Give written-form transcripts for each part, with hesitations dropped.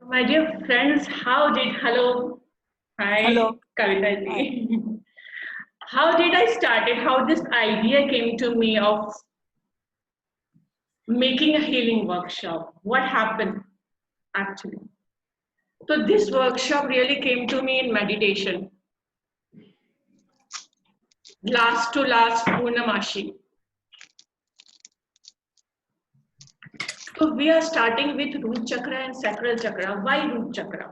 My dear friends, hello, hi, Hello. Kavita Hi. ji. How did I started? How this idea came to me of making a healing workshop? What happened actually? So this workshop really came to me in meditation, last to last Purnamashi. So we are starting with root chakra and sacral chakra. Why root chakra?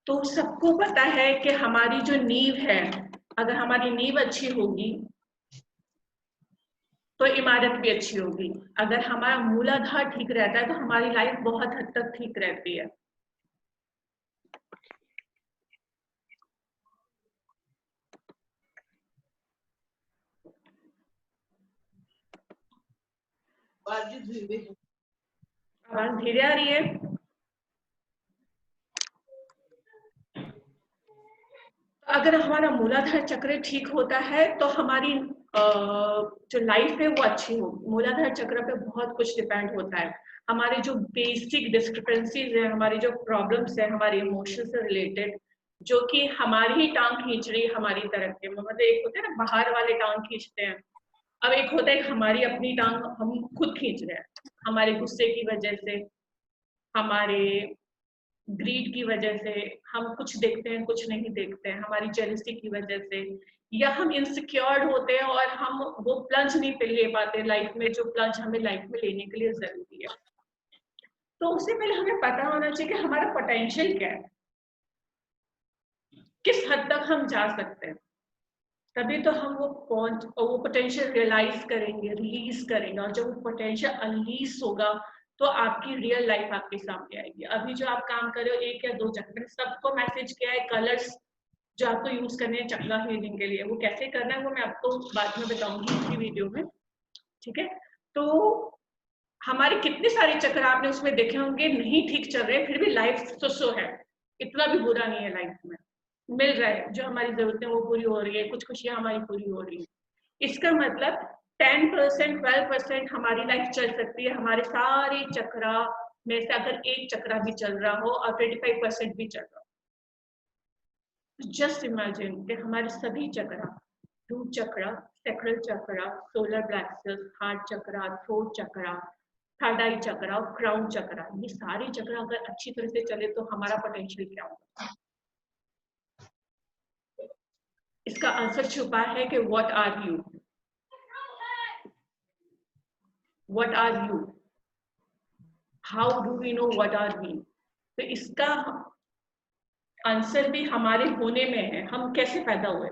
तो सबको पता है कि हमारी जो नींव है, अगर हमारी नींव अच्छी होगी तो इमारत भी अच्छी होगी। अगर हमारा मूलाधार ठीक रहता है तो हमारी लाइफ बहुत हद तक ठीक रहती है। आवाज धीरे आ रही है। अगर हमारा मूलाधार चक्र ठीक होता है तो हमारी जो लाइफ है वो अच्छी होगी। मूलाधार चक्र पे बहुत कुछ डिपेंड होता है। हमारे जो बेसिक डिस्क्रिपेंसीज है, हमारी जो प्रॉब्लम्स है, हमारे इमोशन से रिलेटेड, जो कि हमारी ही टांग खींच रही है हमारी तरफ के। मतलब एक होता है ना, बाहर वाले टांग खींचते हैं, अब एक होता है हमारी अपनी टांग हम खुद खींच रहे हैं। हमारे गुस्से की वजह से, हमारे ग्रीड की वजह से, हम कुछ देखते हैं कुछ नहीं देखते हैं, हमारी जेलसी की वजह से, या हम इनसिक्योर्ड होते हैं और हम वो प्लंज नहीं ले पाते लाइफ में, जो प्लंज हमें लाइफ में लेने के लिए जरूरी है। तो उससे पहले हमें पता होना चाहिए कि हमारा पोटेंशियल क्या है, किस हद तक हम जा सकते हैं। तभी तो हम वो पोटेंशियल रियलाइज करेंगे, रिलीज करेंगे, और जब वो पोटेंशियल अनलीज होगा तो आपकी रियल लाइफ आपके सामने आएगी। अभी जो आप काम कर रहे हो, एक या दो चक्कर, सबको मैसेज किया है कलर्स जो आपको यूज करने हैं चक्रा हीलिंग के लिए। वो कैसे करना है वो मैं आपको बाद में बताऊंगी इसी वीडियो में, ठीक है। तो हमारे कितने सारे चक्र आपने उसमें देखे होंगे नहीं ठीक चल रहे, फिर भी लाइफ सो है, इतना भी बुरा नहीं है लाइफ में, मिल रहा है, जो हमारी जरूरतें वो पूरी हो रही है, कुछ खुशियां हमारी पूरी हो रही है। इसका मतलब 10% 12% हमारी लाइफ चल सकती है हमारे सारे चक्रा में से, अगर एक चक्रा भी चल रहा हो और 25% भी चल रहा हो। जस्ट इमेजिन कि हमारे सभी चक्रा, रूट चक्रा, सैक्रल चक्रा, सोलर प्लेक्सस, हार्ट चक्रा, थ्रोट चक्रा, थर्ड आई चक्रा और क्राउन चक्रा, ये सारे चक्रा अगर अच्छी तरह से चले तो हमारा पोटेंशियल क्या होगा। इसका आंसर छुपा है कि what are you, what are you, how do we know what are we. तो इसका आंसर भी हमारे होने में है, हम कैसे पैदा हुए।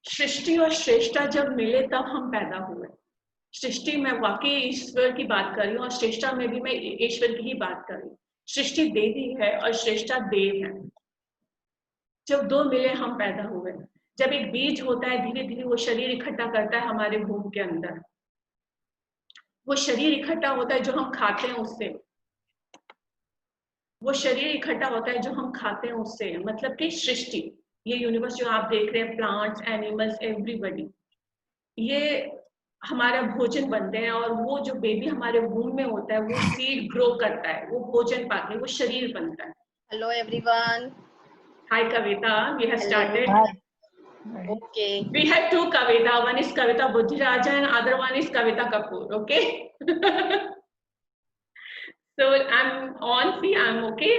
सृष्टि और श्रेष्ठा जब मिले तब हम पैदा हुए। सृष्टि में वाकई ईश्वर की बात कर रही हूँ और श्रेष्ठा में भी मैं ईश्वर की ही बात कर रही हूँ। सृष्टि देवी है और श्रेष्ठा देव है। जब दो मिले हम पैदा हुए। जब एक बीज होता है धीरे धीरे वो शरीर इकट्ठा करता है हमारे भूमि के अंदर, वो शरीर इकट्ठा होता है जो हम खाते हैं उससे, वो शरीर इकट्ठा होता है जो हम खाते हैं उससे। मतलब कि सृष्टि, ये यूनिवर्स जो आप देख रहे हैं, प्लांट्स, एनिमल्स, एवरीबॉडी, ये हमारा भोजन बनते हैं। और वो जो बेबी हमारे वूम में होता है वो सीड ग्रो करता है, वो भोजन पाके वो शरीर बनता है। Hello everyone. Hi Kavita, we have Hello. Started. Okay. We have two Kavita, one is Kavita Buddhiraja and other one is Kavita Kapoor, okay? So I'm on, see, I'm okay.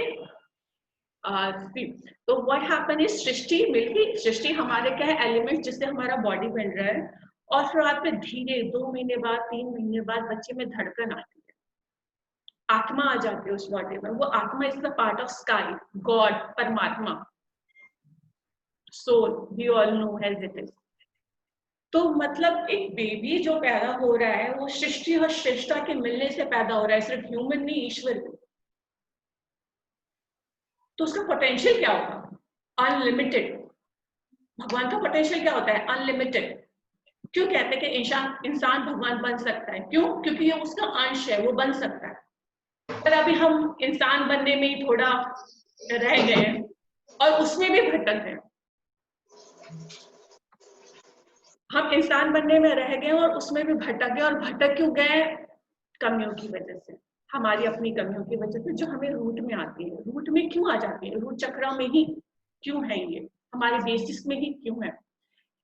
See, तो what happen is सृष्टि मिल गई। सृष्टि हमारे क्या है, element जिससे हमारा body बन रहा है। और फिर आप धीरे 2 महीने बाद 3 महीने बाद बच्चे में धड़कन आती है, आत्मा आ जाती है उस बॉडी में। वो आत्मा is the part of sky, god, परमात्मा, soul, we all know as it is. तो मतलब एक बेबी जो पैदा हो रहा है वो सृष्टि और श्रेष्ठा के मिलने से पैदा हो रहा है, सिर्फ ह्यूमन नहीं, ईश्वर भी। तो उसका पोटेंशियल क्या होगा, अनलिमिटेड। भगवान का पोटेंशियल क्या होता है, अनलिमिटेड। क्यों कहते हैं कि इंसान भगवान बन सकता है, क्यों, क्योंकि ये उसका अंश है, वो बन सकता है। पर अभी हम इंसान बनने में ही थोड़ा रह गए हैं और उसमें भी भटक गए। हम इंसान बनने में रह गए और उसमें भी भटक गए। और भटक क्यों गए, कमियों की वजह से। हमारी अपनी कमियों की वजह से, जो हमें रूट में आती है। रूट में क्यों आ जाती है? रूट चक्र में ही क्यों है ये, हमारे बेसिस में ही क्यों है?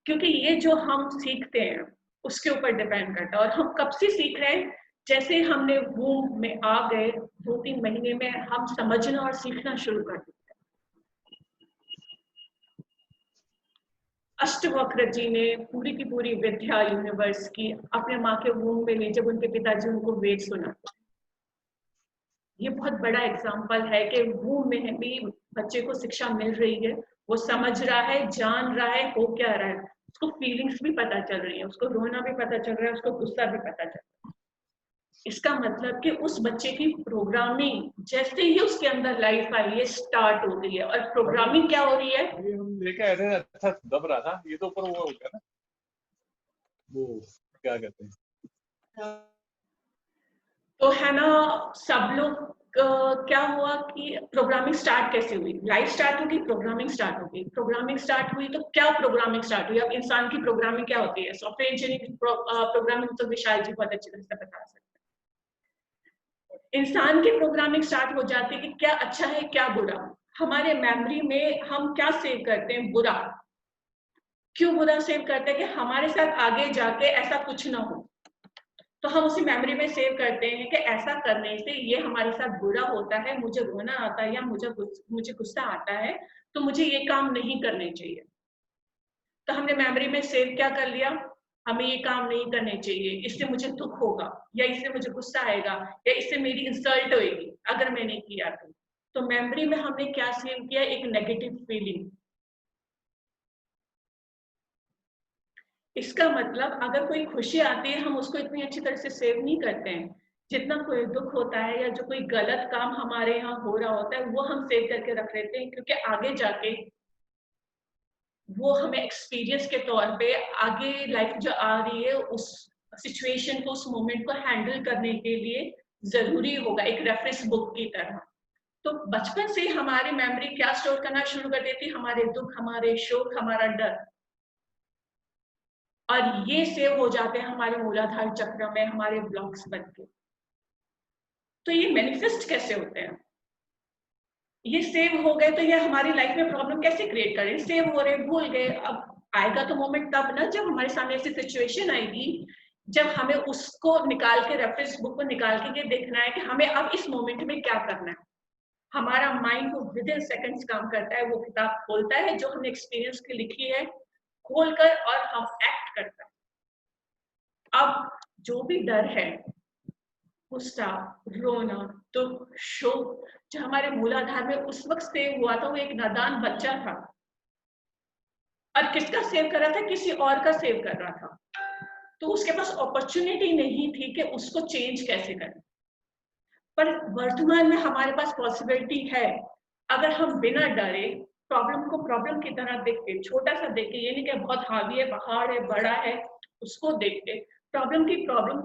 क्योंकि ये जो हम सीखते हैं उसके ऊपर डिपेंड करता है। और हम कब से सीख रहे हैं? जैसे हमने वूम में आ गए 2-3 महीने में हम समझना और सीखना शुरू कर देते हैं। अष्टवक्र जी ने पूरी की पूरी विद्या यूनिवर्स की अपने माँ के वूम में ली, जब उनके पिताजी उनको वेद सुनाते। ये बहुत बड़ा एग्जाम्पल है कि वूम में भी बच्चे को शिक्षा मिल रही है, वो समझ रहा है, जान रहा है, हो क्या रहा है, उसको फीलिंग्स भी पता चल रही है, उसको रोना भी पता चल रहा है, उसको गुस्सा भी पता चल रहा है। इसका मतलब कि उस बच्चे की प्रोग्रामिंग जैसे ही उसके अंदर लाइफ आई है स्टार्ट हो गई है। और प्रोग्रामिंग क्या हो रही है? अभी हम लेके आए थे, अच्छा दब रहा था, ये तो ऊपर वो हो गया ना, वो क्या कहते हैं, तो है ना, सब लोग क्या हुआ कि प्रोग्रामिंग स्टार्ट कैसे हुई? लाइफ स्टार्ट होगी, प्रोग्रामिंग स्टार्ट होगी। प्रोग्रामिंग स्टार्ट हुई तो क्या प्रोग्रामिंग स्टार्ट हुई? अब इंसान की प्रोग्रामिंग क्या होती है? सॉफ्टवेयर इंजीनियरिंग प्रोग्रामिंग तो विशाल जी बहुत अच्छी तरह से बता सकते हैं। इंसान की प्रोग्रामिंग स्टार्ट हो जाती है कि क्या अच्छा है, क्या बुरा। हमारे मेमोरी में हम क्या सेव करते हैं? बुरा। क्यों बुरा सेव करते हैं? कि हमारे साथ आगे जाके ऐसा कुछ ना हो, तो हम उसी मेमोरी में सेव करते हैं कि ऐसा करने से ये हमारे साथ बुरा होता है, मुझे रोना आता है या मुझे गुस्सा आता है, तो मुझे ये काम नहीं करने चाहिए। तो हमने मेमोरी में सेव क्या कर लिया? हमें ये काम नहीं करने चाहिए, इससे मुझे दुख होगा, या इससे मुझे गुस्सा आएगा, या इससे मेरी इंसल्ट होगी अगर मैंने किया तो मेमोरी में हमने क्या सेव किया? एक नेगेटिव फीलिंग। इसका मतलब अगर कोई खुशी आती है हम उसको इतनी अच्छी तरह से सेव नहीं करते हैं, जितना कोई दुख होता है या जो कोई गलत काम हमारे यहाँ हो रहा होता है वो हम सेव करके रख लेते हैं, क्योंकि आगे जाके वो हमें एक्सपीरियंस के तौर पे आगे लाइफ जो आ रही है उस सिचुएशन को, उस मोमेंट को हैंडल करने के लिए जरूरी होगा, एक रेफरेंस बुक की तरह। तो बचपन से हमारी मेमोरी क्या स्टोर करना शुरू कर देती? हमारे दुख, हमारे शोक, हमारा डर, और ये सेव हो जाते हैं हमारे मूलाधार चक्र में, हमारे ब्लॉक्स बन के। तो ये मैनिफेस्ट कैसे होते हैं? ये सेव हो गए तो ये हमारी लाइफ में प्रॉब्लम कैसे क्रिएट करें? सेव हो रहे, भूल गए, अब आएगा तो मोमेंट तब ना जब हमारे सामने ऐसी सिचुएशन आएगी जब हमें उसको निकाल के, रेफरेंस बुक को निकाल के देखना है कि हमें अब इस मोमेंट में क्या करना है। हमारा माइंड वो विद इन सेकंड्स काम करता है, वो किताब खोलता है जो हमने एक्सपीरियंस की लिखी है, खोलकर, और हम एक्ट करते हैं। अब जो भी डर है, गुस्सा, रोना, दुख, शोक, जो हमारे मूलाधार में उस वक्त सेव हुआ था, वो एक नादान बच्चा था और किसका सेव कर रहा था? किसी और का सेव कर रहा था। तो उसके पास अपॉर्चुनिटी नहीं थी कि उसको चेंज कैसे करें। पर वर्तमान में हमारे पास पॉसिबिलिटी है, अगर हम बिना डरे प्रॉब्लम को प्रॉब्लम की तरह देखते, छोटा सा देखते, ये नहीं कि बहुत हावी है, पहाड़ है, बड़ा है, उसको देखते, प्रॉब्लम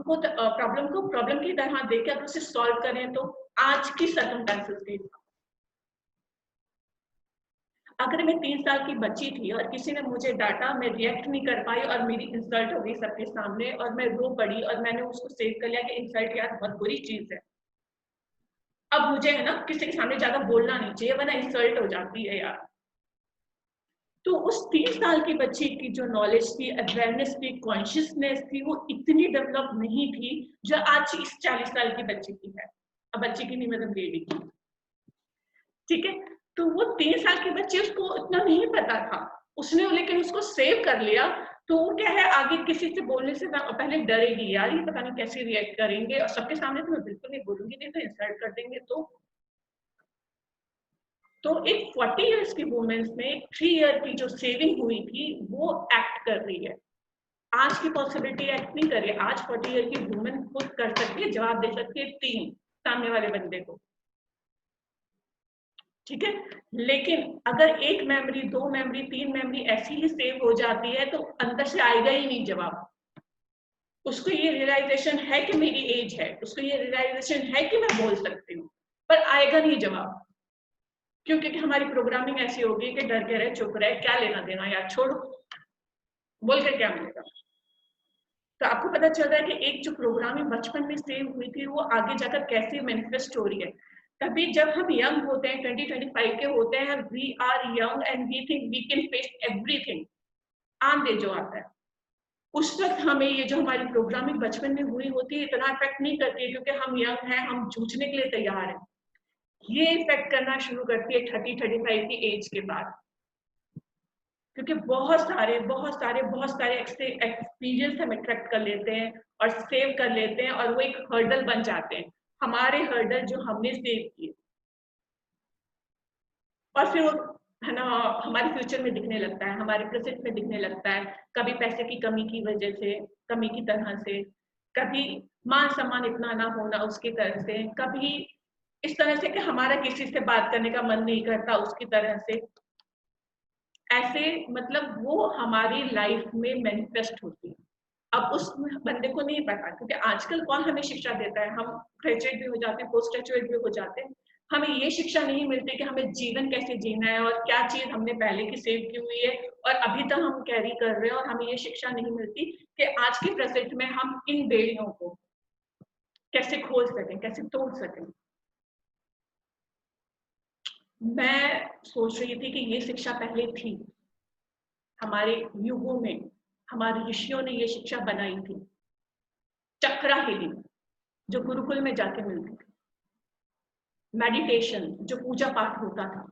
को प्रॉब्लम की तरह देख के अगर उसे सॉल्व करें तो आज की सर्कमस्टेंसेस के, अगर मैं 3 साल की बच्ची थी और किसी ने मुझे डांटा, मैं रिएक्ट नहीं कर पाई और मेरी इंसल्ट हो गई सबके सामने और मैं रो पड़ी और मैंने उसको सेव कर लिया कि इंसल्ट यार बहुत बुरी चीज है, अब मुझे है ना किसी के सामने ज्यादा बोलना नहीं चाहिए वरना इंसल्ट हो जाती है यार। तो उस 3 साल की बच्ची की जो नॉलेज थी, अवेयरनेस थी, कॉन्शियसनेस थी, वो इतनी डेवलप नहीं थी जो आज इस 40 साल की बच्ची की है। अब बच्ची की नहीं, मतलब बेबी की, ठीक है। तो वो 3 साल की बच्ची, उसको इतना नहीं पता था, उसने लेकिन उसको सेव कर लिया। तो वो क्या है, आगे किसी से बोलने से पहले डरेगी, यार ये पता नहीं कैसे रिएक्ट करेंगे, और सबके सामने तो मैं बिल्कुल नहीं बोलूंगी, नहीं तो इंसल्ट कर देंगे। तो एक 40 इयर्स की वुमेन्स में 3 ईयर की जो सेविंग हुई थी वो एक्ट कर रही है। आज की पॉसिबिलिटी एक्ट नहीं कर रही है। आज 40 ईयर की वुमेन खुद कर सकती है, जवाब दे सकती है 3 सामने वाले बंदे को, ठीक है। लेकिन अगर एक मेमोरी, 2 मेमोरी, 3 मेमोरी ऐसी ही सेव हो जाती है तो अंदर से आएगा ही नहीं जवाब। उसको ये रियलाइजेशन है कि मेरी एज है, उसको ये रियलाइजेशन है कि मैं बोल सकती हूँ, पर आएगा नहीं जवाब, क्योंकि हमारी प्रोग्रामिंग ऐसी होगी कि डर के रहे, चुप रहे, क्या लेना देना यार, छोड़ो, बोल कर क्या मिलेगा। तो आपको पता चल रहा है कि एक जो प्रोग्रामिंग बचपन में सेव हुई थी वो आगे जाकर कैसे मैनिफेस्ट हो रही है। तभी जब हम यंग होते हैं 20-25 के होते हैं, we are young and we think we can face everything, आंधे जो आता है उस वक्त हमें ये जो हमारी प्रोग्रामिंग बचपन में हुई होती है इतना इफेक्ट नहीं करती है, क्योंकि हम यंग हैं, हम जूझने के लिए तैयार हैं। ये इफेक्ट करना शुरू करती है 30-35 की एज के बाद, क्योंकि बहुत सारे एक्सपीरियंस हम अट्रैक्ट कर लेते हैं और सेव कर लेते हैं, और वो एक हर्डल बन जाते हैं, हमारे हर्डल जो हमने सेव किए, और फिर वो है ना हमारे फ्यूचर में दिखने लगता है, हमारे प्रेजेंट में दिखने लगता है, कभी पैसे की कमी की वजह से, कमी की तरह से, कभी मान सम्मान इतना ना होना उसकी तरह से, कभी इस तरह से कि हमारा किसी से बात करने का मन नहीं करता उसकी तरह से। ऐसे मतलब वो हमारी लाइफ में मैनिफेस्ट होती है। अब उस बंदे को नहीं पता, क्योंकि आजकल कौन हमें शिक्षा देता है, हम ग्रेजुएट भी हो जाते हैं, पोस्ट ग्रेजुएट भी हो जाते हैं, हमें ये शिक्षा नहीं मिलती कि हमें जीवन कैसे जीना है और क्या चीज हमने पहले की सेव की हुई है और अभी तक हम कैरी कर रहे हैं, और हमें ये शिक्षा नहीं मिलती कि आज के प्रेजेंट में हम इन बेड़ियों को कैसे खोल सकें, कैसे तोड़ सकें। मैं सोच रही थी कि ये शिक्षा पहले थी, हमारे युगों में हमारे ऋषियों ने ये शिक्षा बनाई थी, चक्रा हीलिंग जो गुरुकुल में जाके मिलती थी, मेडिटेशन जो पूजा पाठ होता था,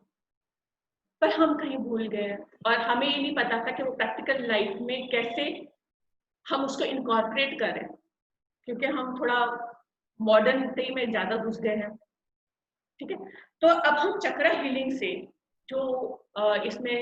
पर हम कहीं भूल गए और हमें ये नहीं पता था कि वो प्रैक्टिकल लाइफ में कैसे हम उसको इनकॉर्पोरेट करें, क्योंकि हम थोड़ा मॉडर्न डे में ज्यादा घुस गए हैं। ठीक है, तो अब हम चक्रा हीलिंग से जो इसमें